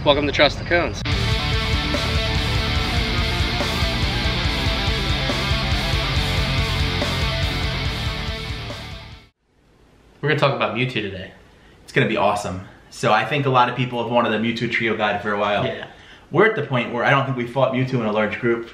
Welcome to Trust the Cones. We're gonna talk about Mewtwo today. It's gonna be awesome. So I think a lot of people have wanted a Mewtwo trio guide for a while. Yeah. We're at the point where I don't think we fought Mewtwo in a large group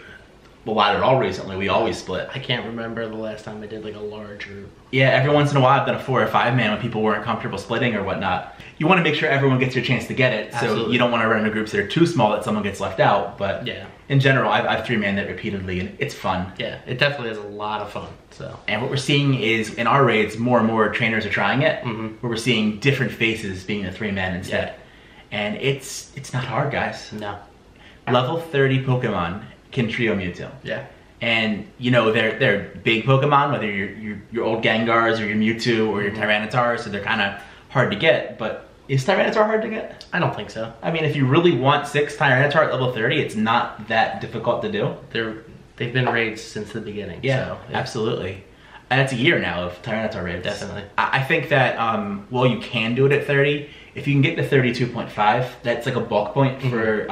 a lot at all recently. We always split. I can't remember the last time I did like a large group. Yeah, every once in a while I've done a 4 or 5 man when people weren't comfortable splitting or whatnot. You want to make sure everyone gets your chance to get it. Absolutely. So you don't want to run into groups that are too small that someone gets left out. But yeah, in general, I've 3-manned it repeatedly and it's fun. Yeah, it definitely is a lot of fun. So. And what we're seeing is in our raids, more and more trainers are trying it. Where we're seeing different faces being a 3-man instead. Yeah. And it's not hard, guys. No. Level 30 Pokemon can trio Mewtwo. Yeah. And you know they're big Pokemon, whether your old Gengars or your Mewtwo or your Tyranitar, so they're kind of hard to get. But is Tyranitar hard to get? I don't think so. I mean, if you really want 6 Tyranitar at level 30, it's not that difficult to do. They've been raids since the beginning. Yeah, so, yeah. Absolutely. And it's a year now of Tyranitar raids. Definitely. I think that well, you can do it at 30. If you can get to 32.5, that's like a bulk point for.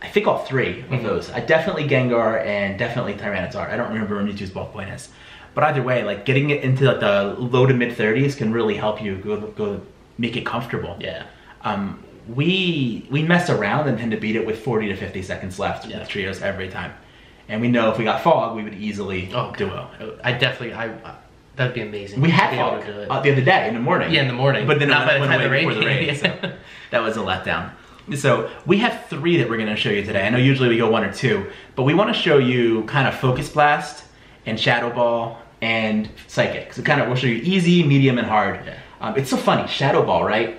I think all 3 of those. I definitely Gengar and definitely Tyranitar. I don't remember what Mewtwo's bulk point is. But either way, like getting it into like the low to mid 30s can really help you go make it comfortable. Yeah. We mess around and tend to beat it with 40 to 50 seconds left with trios every time. And we know if we got Fog, we would easily duo. That'd be amazing. We had Fog the other day in the morning. Yeah, in the morning. But then not by the time the raid before the raid, so that was a letdown. So we have 3 that we're going to show you today. I know usually we go 1 or 2, but we want to show you kind of Focus Blast and Shadow Ball and Psychic. So we'll show you easy, medium, and hard. Yeah. It's so funny, Shadow Ball, right?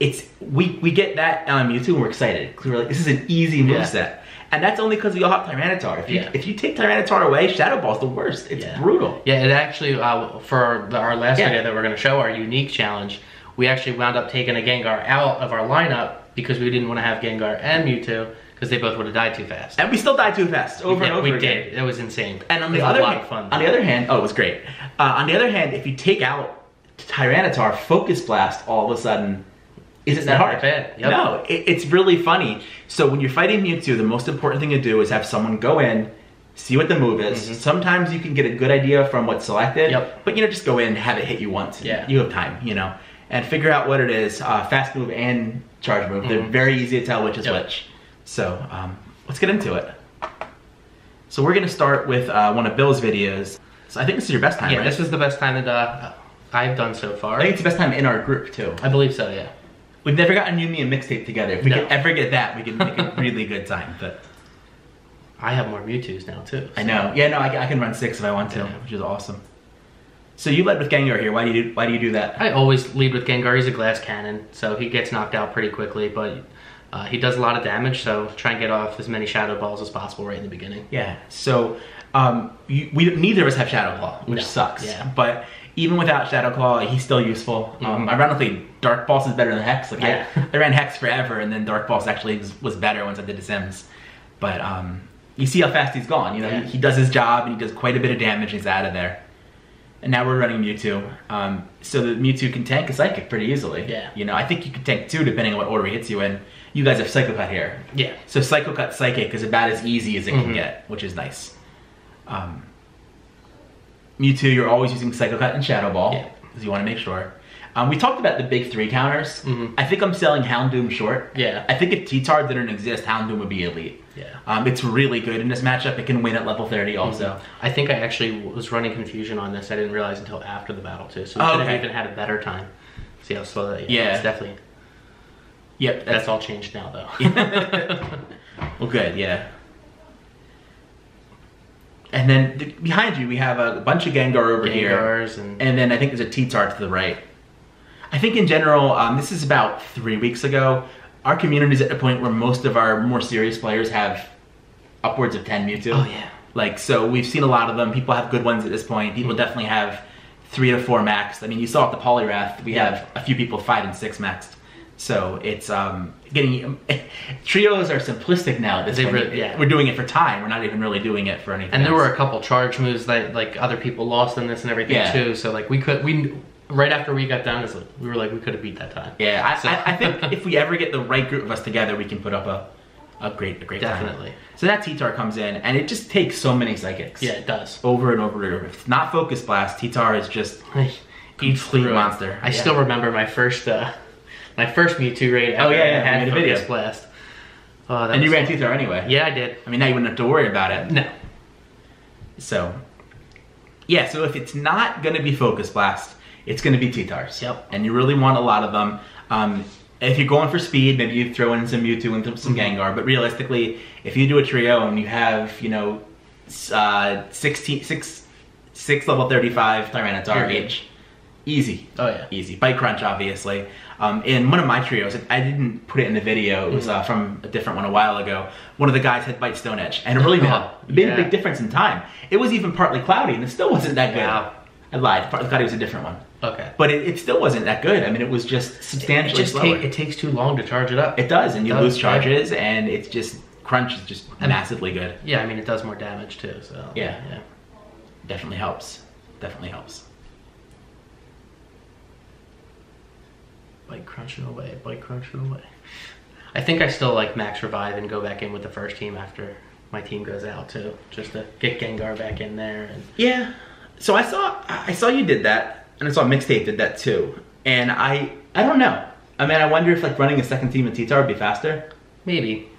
It's we get that Mewtwo and we're excited. We're like, this is an easy moveset. And that's only because we all have Tyranitar. If you take Tyranitar away, Shadow Ball's the worst. It's brutal. Yeah, it actually, for our last video that we're going to show, our unique challenge, we actually wound up taking a Gengar out of our lineup because we didn't want to have Gengar and Mewtwo because they both would have died too fast. And we still died too fast over and over again. We did. It was insane. And on the other hand, oh, it was great. On the other hand, if you take out Tyranitar, Focus Blast all of a sudden isn't that hard. Bad. Yep. No, it's really funny. So when you're fighting Mewtwo, the most important thing to do is have someone go in, see what the move is. Sometimes you can get a good idea from what's selected, but just go in, have it hit you once. Yeah. You have time, and figure out what it is. Fast move and charge move. They're very easy to tell which is which. So let's get into it. So we're gonna start with one of Bill's videos. So I think this is your best time, right? This is the best time that I've done so far. I think it's the best time in our group too. I believe so, yeah. We've never gotten you, me, and Mixtape together. If we can ever get that, we can make a really good time. But I have more Mewtwo's now too. So. I know. Yeah, no, I can run 6 if I want to, which is awesome. So you led with Gengar here. Why do you do that? I always lead with Gengar. He's a glass cannon, so he gets knocked out pretty quickly, but he does a lot of damage. So try and get off as many Shadow Balls as possible right in the beginning. Yeah. So neither of us have Shadow Claw, which sucks. Yeah. But even without Shadow Claw, he's still useful. Ironically, Dark Pulse is better than Hex. Like I ran Hex forever, and then Dark Pulse actually was better once I did the Sims. But you see how fast he's gone. He does his job, and he does quite a bit of damage, and he's out of there. And now we're running Mewtwo. So the Mewtwo can tank a Psychic pretty easily. Yeah. I think you can tank 2 depending on what order he hits you in. You guys have Psycho Cut here. Yeah. So Psycho Cut Psychic is about as easy as it can get, which is nice. Mewtwo, you're always using Psycho Cut and Shadow Ball, because you want to make sure. We talked about the big 3 counters. I think I'm selling Houndoom short. Yeah. I think if T-Tar didn't exist, Houndoom would be elite. Yeah. It's really good in this matchup. It can win at level 30 also. I think I actually was running Confusion on this. I didn't realize until after the battle too. So we could have even had a better time. See how slow that is. Yeah. It's definitely. Yep. That's all changed now though. Well, good. Yeah. And then behind you, we have a bunch of Gengar over here. And then I think there's a T-Tar to the right. I think in general, this is about 3 weeks ago. Our community's at the point where most of our more serious players have upwards of 10 Mewtwo. Oh yeah. So we've seen a lot of them. People have good ones at this point. People definitely have 3 to 4 maxed. I mean, you saw at the Poliwrath, we have a few people 5 and 6 maxed. So it's getting trios are simplistic now at this point. We're doing it for time. We're not even really doing it for anything. And there were a couple charge moves that other people lost in this and everything too. So right after we got done, we were like, we could have beat that time. Yeah, I think if we ever get the right group of us together, we can put up a great Definitely. time. So that T-Tar comes in, and it just takes so many psychics. Yeah, it does. Over and over and over. If it's not Focus Blast, T-Tar is just complete monster. I still remember my first Mewtwo raid. Oh yeah, I had a video. Focus Blast. Oh, and you ran T-Tar anyway. Yeah, I did. I mean, now you wouldn't have to worry about it. No. So, yeah, so if it's not going to be Focus Blast, it's going to be T-Tars. Yep. And you really want a lot of them. If you're going for speed, maybe you throw in some Mewtwo and some Gengar. But realistically, if you do a trio and you have, you know, 6 level 35 Tyranitar each, easy. Oh yeah. Easy. Bite Crunch, obviously. In one of my trios, I didn't put it in the video, it was from a different one a while ago, one of the guys had Bite Stone Edge, and it really made a big difference in time. It was even partly cloudy, and it still wasn't that good. Wow. I lied, partly cloudy was a different one. Okay. But it still wasn't that good. I mean, it was just substantially slower. It takes too long to charge it up. It does, and you lose charges, and it's just, Crunch is just massively good. Yeah, I mean, it does more damage too, so. Yeah. Definitely helps. Definitely helps. Bite crunching away, bite crunching away. I think I still like max revive and go back in with the first team after my team goes out too, just to get Gengar back in there. And yeah. So I saw you did that, and I saw Mixtape did that too. And I don't know. I mean, I wonder if like running a second team in T-Tar would be faster. Maybe.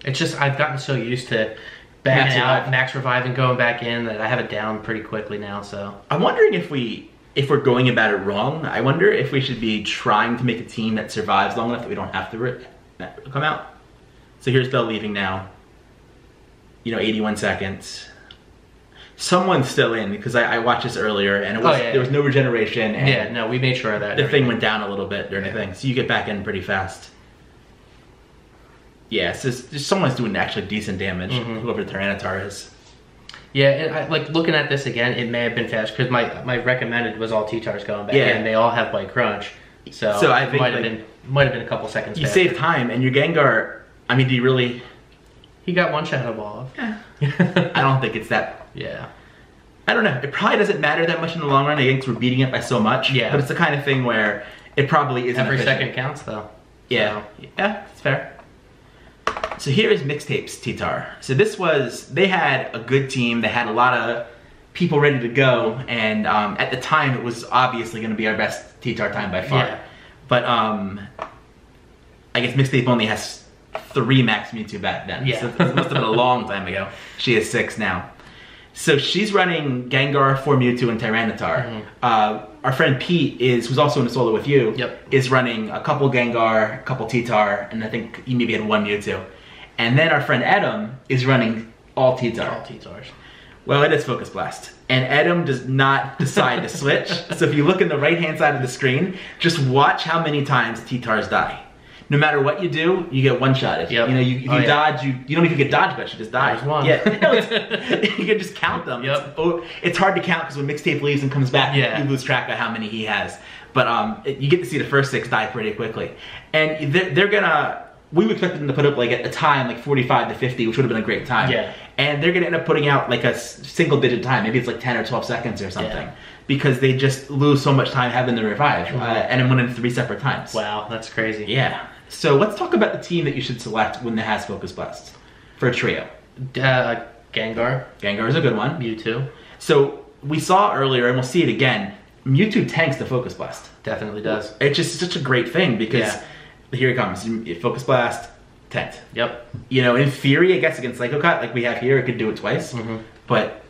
It's just I've gotten so used to backing out, max revive and going back in that I have it down pretty quickly now. So I'm wondering if we're going about it wrong. I wonder if we should be trying to make a team that survives long enough that we don't have to come out. So here's Bell leaving now. You know, 81 seconds. Someone's still in because I watched this earlier and it was there was no regeneration. And yeah, no, we made sure of that. The thing went down a little bit during the thing, so you get back in pretty fast. Yeah, so someone's doing actually decent damage. Whoever Tyranitar is. Yeah, and like looking at this again, it may have been fast because my recommended was all T-Tars going back in. They all have Bite Crunch, so I think might have been a couple seconds. You save time, and your Gengar. I mean, do you really? He got one Shadow Ball off. Yeah. I don't think it's that. Yeah. I don't know. It probably doesn't matter that much in the long run. I think we're beating it by so much. Yeah. But it's the kind of thing where it probably isn't. Every second counts, though. Yeah. So. Yeah, it's fair. So here is Mixtape's T-Tar. So they had a good team. They had a lot of people ready to go. And at the time, it was obviously going to be our best T-Tar time by far. Yeah. But I guess Mixtape only has 3 max Mewtwo back then. Yeah. So it must have been a long time ago. She has 6 now. So she's running Gengar, 4 Mewtwo, and Tyranitar. Our friend Pete who's also in a solo with you, is running a couple Gengar, a couple T-Tar, and I think he maybe had 1 Mewtwo. And then our friend Adam is running all T-Tar. All T-Tars. Well, it is Focus Blast. And Adam does not decide to switch. So if you look in the right-hand side of the screen, just watch how many times T-Tars die. No matter what you do, you get one shot. If you know, if you dodge, you don't even get dodge, but you just die. There's one. Yeah, you can just count them. It's hard to count because when Mixtape leaves and comes back, you lose track of how many he has. But you get to see the first 6 die pretty quickly, and they're gonna. We expected them to put up like a time like 45 to 50, which would have been a great time. Yeah. And they're gonna end up putting out like a single-digit time. Maybe it's like 10 or 12 seconds or something. Yeah. Because they just lose so much time having the revive, and it went in 3 separate times. Wow, that's crazy. Yeah. So let's talk about the team that you should select when it has Focus Blast for a trio. Gengar. Gengar is a good one. Mewtwo. So we saw earlier, and we'll see it again, Mewtwo tanks the Focus Blast. Definitely does. It's just such a great thing because here it comes. Focus Blast, tanked. Yep. You know, in theory, I guess against Psycho Cut, like we have here, it could do it twice. But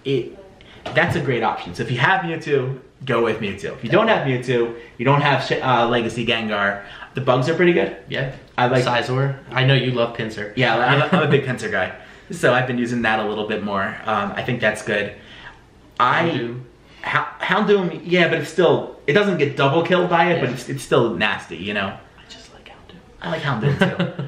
that's a great option. So if you have Mewtwo, go with Mewtwo. If you don't have Mewtwo, you don't have Legacy Gengar, the bugs are pretty good. Yeah. I like Scizor. I know you love Pinsir. Yeah, I'm a big Pinsir guy. So I've been using that a little bit more. I think that's good. Houndoom, yeah, but it doesn't get double killed by it, but it's still nasty, you know? I just like Houndoom. I like Houndoom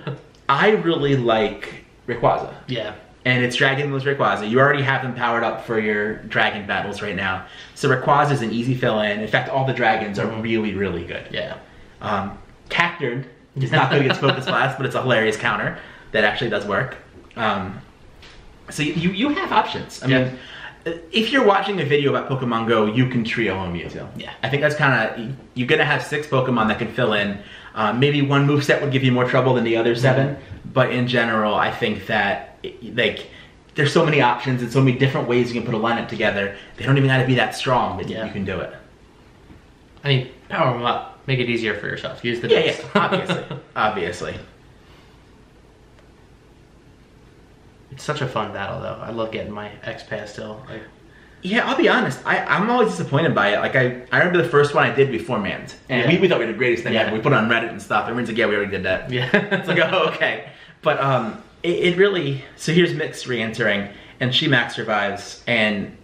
too. I really like Rayquaza. Yeah. And it's Dragon Moves Rayquaza. You already have them powered up for your dragon battles right now. So Rayquaza is an easy fill-in. In fact, all the dragons are really, really good. Yeah. Cacturn is not good against Focus Blast, but it's a hilarious counter that actually does work. So you have options. I mean, if you're watching a video about Pokemon Go, you can trio home Mewtwo. Yeah. I think that's kind of, you're gonna have 6 Pokemon that can fill in. Maybe one moveset would give you more trouble than the other 7, but in general, I think that, like, there's so many options and so many different ways you can put a lineup together. They don't even have to be that strong, but you can do it. I mean, power them up. Make it easier for yourself. Use the Yeah, obviously. Obviously. It's such a fun battle, though. I love getting my X-Pass still. Like, yeah, I'll be honest. I'm always disappointed by it. Like, I remember the first one I did before Mans. And we thought we did the greatest thing ever. We put it on Reddit and stuff. Everyone's like, yeah, we already did that. Yeah. It's like, oh, okay. But it really... So here's Mix re-entering, and she max revives, and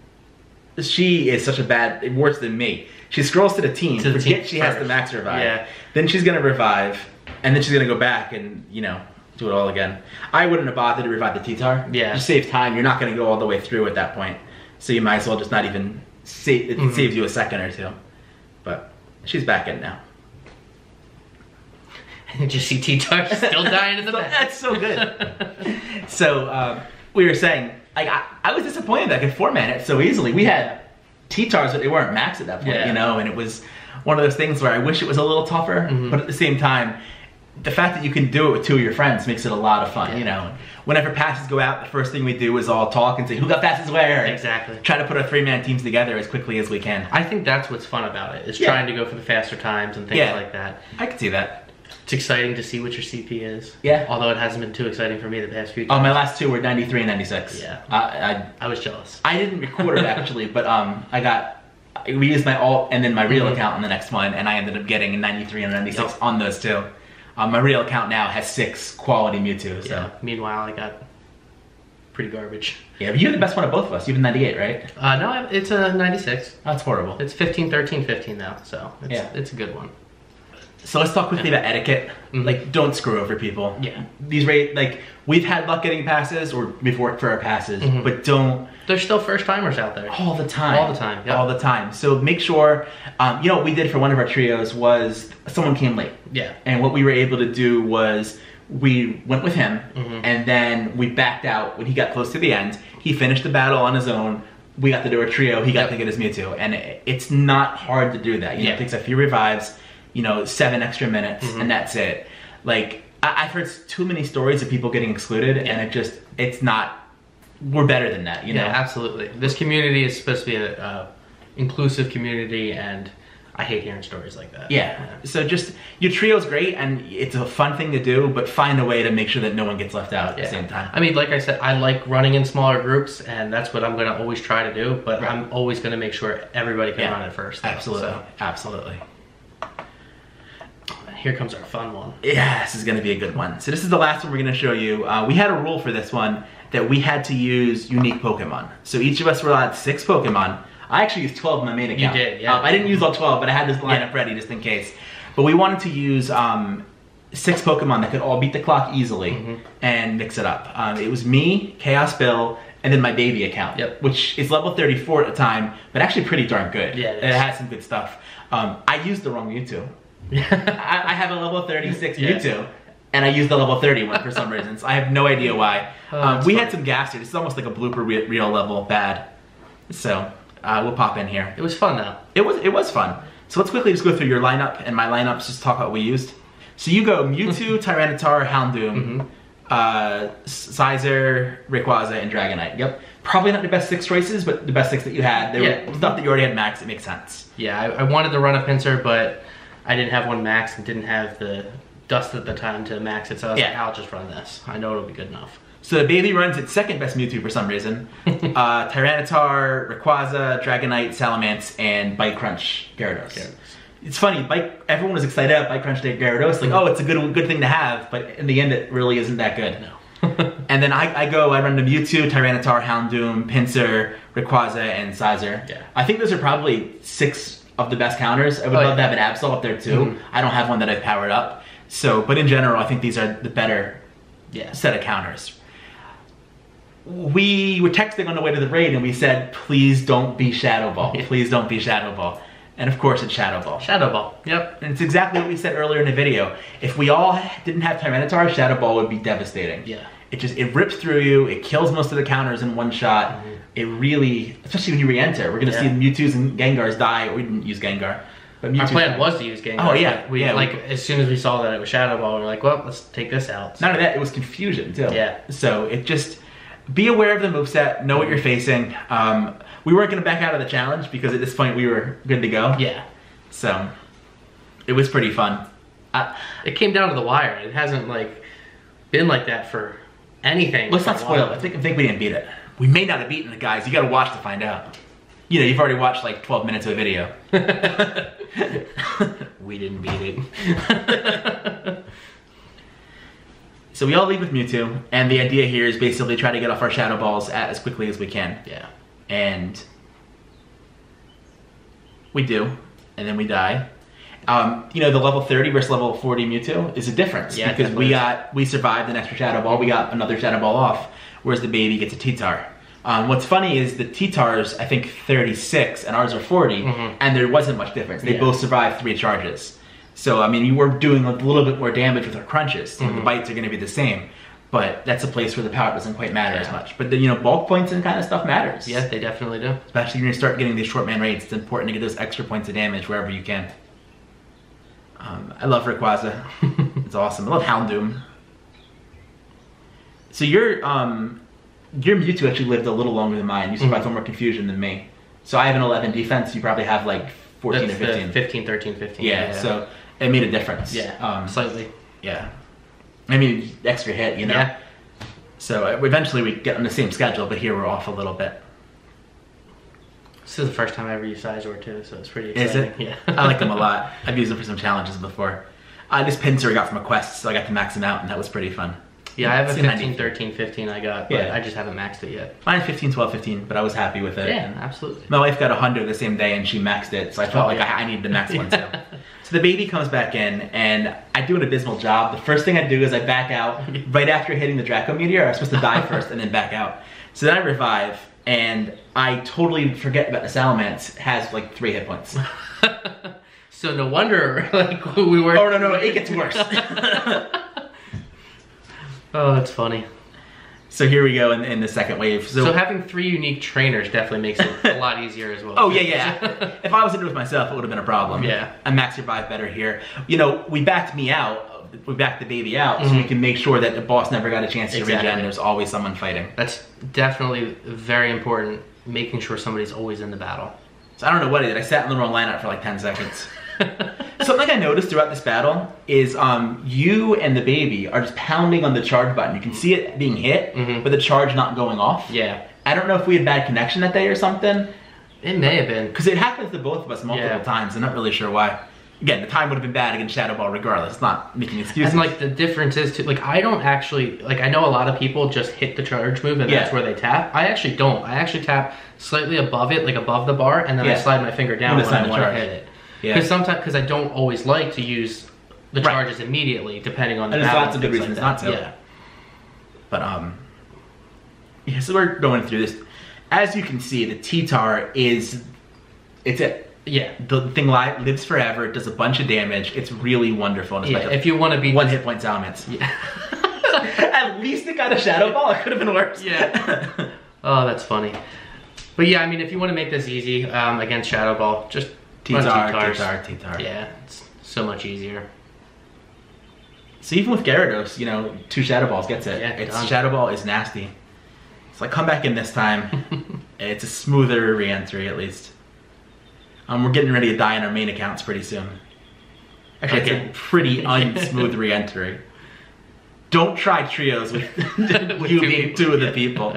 she is such a bad... Worse than me. She scrolls to the team, forget she has to max revive. Yeah. Then she's gonna revive, and then she's gonna go back and, you know, do it all again. I wouldn't have bothered to revive the T-Tar. Yeah. Just save time. You're not gonna go all the way through at that point. So you might as well just not even save, it saves you a second or two. But she's back in now. And you see T-Tar still dying in the back. That's so good. So we were saying, like, I was disappointed that I could format it so easily. We had T-Tars, but they weren't max at that point, you know, and it was one of those things where I wish it was a little tougher, but at the same time, the fact that you can do it with 2 of your friends makes it a lot of fun, you know. Whenever passes go out, the first thing we do is all talk and say, who got passes where? Exactly. Try to put our 3-man teams together as quickly as we can. I think that's what's fun about it, is trying to go for the faster times and things like that. I can see that. It's exciting to see what your CP is. Yeah. Although it hasn't been too exciting for me the past few times. Oh, my last 2 were 93 and 96. Yeah. I was jealous. I didn't record it actually, but we used my alt and then my real account on the next one, and I ended up getting a 93 and a 96 on those 2. My real account now has 6 quality Mewtwo, so. Yeah. Meanwhile, I got pretty garbage. Yeah, but you have the best one of both of us. You have a 98, right? No, it's a 96. That's horrible. It's 15, 13, 15 now, so it's a good one. So let's talk quickly about etiquette. Like, don't screw over people. Yeah. These like, we've had luck getting passes, or we've worked for our passes, but don't. There's still first timers out there. All the time. All the time, All the time. So make sure, you know what we did for one of our trios was someone came late. Yeah. And what we were able to do was we went with him, and then we backed out when he got close to the end. He finished the battle on his own. We got to do a trio. He got to get his Mewtwo. And it's not hard to do that. You know, it takes a few revives, you know, 7 extra minutes, and that's it. Like, I've heard too many stories of people getting excluded, and it's not, we're better than that, you know? Yeah, absolutely. This community is supposed to be a inclusive community, and I hate hearing stories like that. Yeah. So just, your trio's great, and it's a fun thing to do, but find a way to make sure that no one gets left out at the same time. I mean, like I said, I like running in smaller groups, and that's what I'm going to always try to do, but I'm always going to make sure everybody can run it first. Absolutely. So. Absolutely. Here comes our fun one. Yeah, this is going to be a good one. So this is the last one we're going to show you. We had a rule for this one that we had to use unique Pokemon. So each of us were allowed 6 Pokemon. I actually used 12 in my main account. You did, yeah. I didn't use all 12, but I had this lineup ready just in case. But we wanted to use 6 Pokemon that could all beat the clock easily and mix it up. It was me, ChaosBill, and then my baby account, which is level 34 at the time, but actually pretty darn good. Yeah, it has some good stuff. I used the wrong Mewtwo. I have a level 36 Mewtwo, and I used the level 30 one for some reasons. I have no idea why. We had some gas here. This is almost like a blooper reel level bad. So we'll pop in here. It was fun though. It was fun. So let's quickly just go through your lineup and my lineups, just talk about what we used. So you go Mewtwo, Tyranitar, Houndoom, Sizer, Rayquaza, and Dragonite. Yep. Probably not the best 6 choices, but the best 6 that you had. They were stuff that you already had max. It makes sense. Yeah, I wanted to run a Pinsir, but I didn't have one max and didn't have the dust at the time to max it, so I was like, I'll just run this. I know it'll be good enough. So the baby runs its second best Mewtwo for some reason. Tyranitar, Rayquaza, Dragonite, Salamence, and Bite Crunch Gyarados. It's funny, everyone was excited about Bite Crunch Gyarados, like, oh, it's a good thing to have, but in the end it really isn't that good. No. And then I run the Mewtwo, Tyranitar, Houndoom, Pinsir, Rayquaza, and Sizer. Yeah. I think those are probably 6 of the best counters. I would love to have an Absol up there too. I don't have one that I've powered up. So, but in general, I think these are the better set of counters. We were texting on the way to the raid and we said, please don't be Shadow Ball. Please don't be Shadow Ball. And of course it's Shadow Ball. Shadow Ball, yep. And it's exactly what we said earlier in the video. If we all didn't have Tyranitar, Shadow Ball would be devastating. Yeah. it rips through you. It kills most of the counters in one shot. It really, especially when you re-enter, we're gonna see the Mewtwo's and Gengars die. Or we didn't use Gengar. But our plan was to use Gengar. Oh yeah, as soon as we saw that it was Shadow Ball, we were like, well, let's take this out. So. None of that. It was confusion too. Yeah. So it just be aware of the moveset. Know what you're facing. We weren't gonna back out of the challenge because at this point we were good to go. Yeah. So it was pretty fun. It came down to the wire. It hasn't like been like that for anything. Let's not spoil it. I think we didn't beat it. We may not have beaten it, guys. You gotta watch to find out. You know, you've already watched like 12 minutes of a video. We didn't beat it. So we all leave with Mewtwo, and the idea here is basically try to get off our Shadow Balls as quickly as we can. Yeah. And we do, and then we die. You know, the level 30 versus level 40 Mewtwo is a difference. Yeah, because we survived an extra Shadow Ball, we got another Shadow Ball off, whereas the baby gets a T-Tar. What's funny is the T-Tar's, I think, 36, and ours are 40, and there wasn't much difference. They both survived 3 charges. So, I mean, you were doing a little bit more damage with our crunches. So the bites are going to be the same, but that's a place where the power doesn't quite matter as much. But, you know, bulk points and kind of stuff matters. Yeah, they definitely do. Especially when you start getting these short man raids, it's important to get those extra points of damage wherever you can. I love Rayquaza. It's awesome. I love Houndoom. So your Mewtwo actually lived a little longer than mine. You survived more confusion than me. So I have an 11 defense. You probably have like 14 or 15. 15, 13, 15. Yeah, so it made a difference. Yeah, slightly. Yeah. I mean, extra hit, you know? Yeah. So eventually we get on the same schedule, but here we're off a little bit. This is the first time I ever used Sizor too, so it's pretty exciting. Is it? Yeah. I like them a lot. I've used them for some challenges before. This Pinsir I got from a quest, so I got to max them out, and that was pretty fun. Yeah, I have a 15, 13, 15 I got, but I just haven't maxed it yet. Mine 15, 12, 15, but I was happy with it. Yeah, absolutely. My wife got a Hundo the same day, and she maxed it, so I felt like I needed to max one too. So the baby comes back in, and I do an abysmal job. The first thing I do is I back out right after hitting the Draco Meteor. I was supposed to die first and then back out. So then I revive, and I totally forget about the Salamence. Has like 3 hit points. So no wonder, like, we were... Oh, no, it gets worse. Oh, that's funny. So here we go in the second wave. So having 3 unique trainers definitely makes it a lot easier as well. Oh, yeah. If I was to do it with myself, it would have been a problem. Yeah. I max survive better here. You know, we backed me out. We backed the baby out so we can make sure that the boss never got a chance to regen. There's always someone fighting. That's definitely very important, making sure somebody's always in the battle. So I don't know what I did. I sat in the wrong lineup for like 10 seconds. Something I noticed throughout this battle is you and the baby are just pounding on the charge button. You can see it being hit, but the charge not going off. Yeah. I don't know if we had bad connection that day or something. It may have been. Because it happens to both of us multiple times. I'm not really sure why. Again, the time would have been bad against Shadow Ball regardless. It's not making excuses. And like the difference is too, like I don't actually, like I know a lot of people just hit the charge move and that's where they tap. I actually don't. I actually tap slightly above it, like above the bar, and then I slide my finger down when I want to hit it. Because sometimes, because I don't always like to use the charges immediately, depending on the battle. And there's lots of good reasons not to. Yeah. But yeah, so we're going through this. As you can see, the T-Tar is, it's it. Yeah. The thing lives forever, it does a bunch of damage. It's really wonderful. And if you want to be 1 hit point Salamence. Yeah. At least it got a Shadow Ball. It could have been worse. Yeah. Oh, that's funny. But yeah, I mean, if you want to make this easy against Shadow Ball, just T-Tar. Yeah, it's so much easier. So even with Gyarados, you know, 2 Shadow Balls gets it. Yeah, Shadow Ball is nasty. It's like, come back in this time. It's a smoother re-entry at least. We're getting ready to die in our main accounts pretty soon. Actually, it's a pretty unsmooth re-entry. Don't try trios with you being 2 of the people.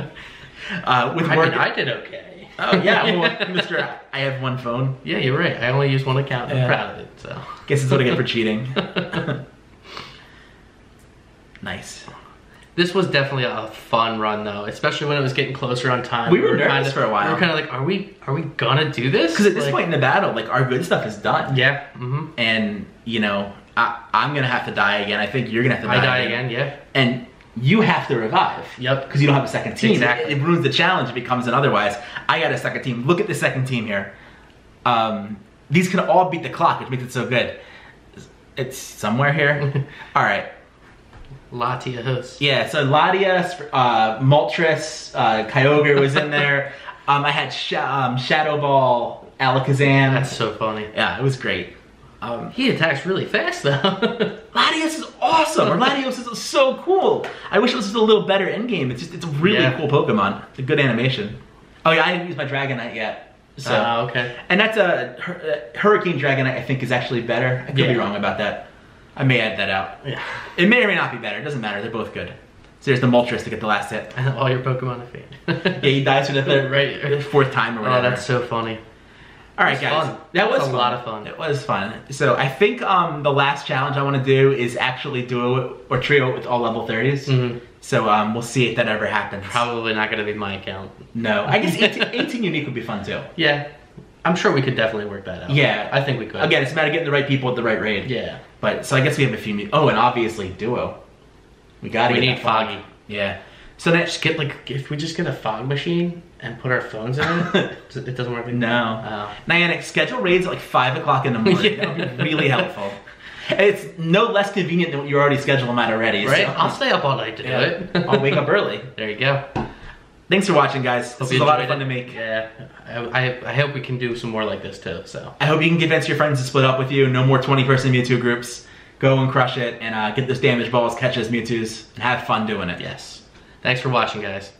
I did okay. Oh yeah, well, Mr. I have 1 phone. Yeah, you're right. I only use 1 account. I'm proud of it. So guess that's what I get for cheating. Nice. This was definitely a fun run though, especially when it was getting closer on time. We were nervous for a while. We were kind of like, are we gonna do this? Because at this point in the battle, like our good stuff is done. Yeah. And you know, I'm gonna have to die again. I think you're gonna have to die again. I die again, yeah. And you have to revive. Yep. Because you don't have a second team. Exactly. It ruins the challenge. It becomes an otherwise. I got a second team. Look at the second team here. These can all beat the clock, which makes it so good. It's somewhere here. All right. Latios. Yeah, so Latias, Moltres, Kyogre was in there. I had Shadow Ball, Alakazam. That's so funny. Yeah, it was great. He attacks really fast though. Latias is awesome. Or Latios is so cool. I wish it was just a little better in game. It's a really cool Pokemon. It's a good animation. Oh yeah, I didn't use my Dragonite yet. So okay. And that's a Hurricane Dragonite. I think is actually better. I could be wrong about that. I may add that out. Yeah. It may or may not be better. It doesn't matter. They're both good. So there's the Moltres to get the last hit. All your Pokemon are fade. Yeah, he dies for the fourth time or whatever. Oh, that's so funny. All right, guys. Fun. That was a lot of fun. It was fun. So I think the last challenge I want to do is actually duo or trio with all level 30s. Mm-hmm. So we'll see if that ever happens. Probably not going to be my account. No. I guess 18 unique would be fun too. Yeah. I'm sure we could definitely work that out. Yeah. I think we could. Again, it's a matter of getting the right people at the right raid. Yeah. But so I guess we have a few. Oh, and obviously duo. We need Foggy. Yeah. So that just get if we just get a fog machine and put our phones in it, it doesn't work. No. Niantic, schedule raids at like 5 o'clock in the morning. That would be really helpful. It's no less convenient than what you already scheduled them at already. Right? So. I'll stay up all night to do it. I'll wake up early. There you go. Thanks for watching, guys. This was a lot of fun to make. Yeah. I hope we can do some more like this too. So I hope you can convince your friends to split up with you. No more 20-person Mewtwo groups. Go and crush it and get those damage balls, catch those Mewtwo's, and have fun doing it. Yes. Thanks for watching, guys.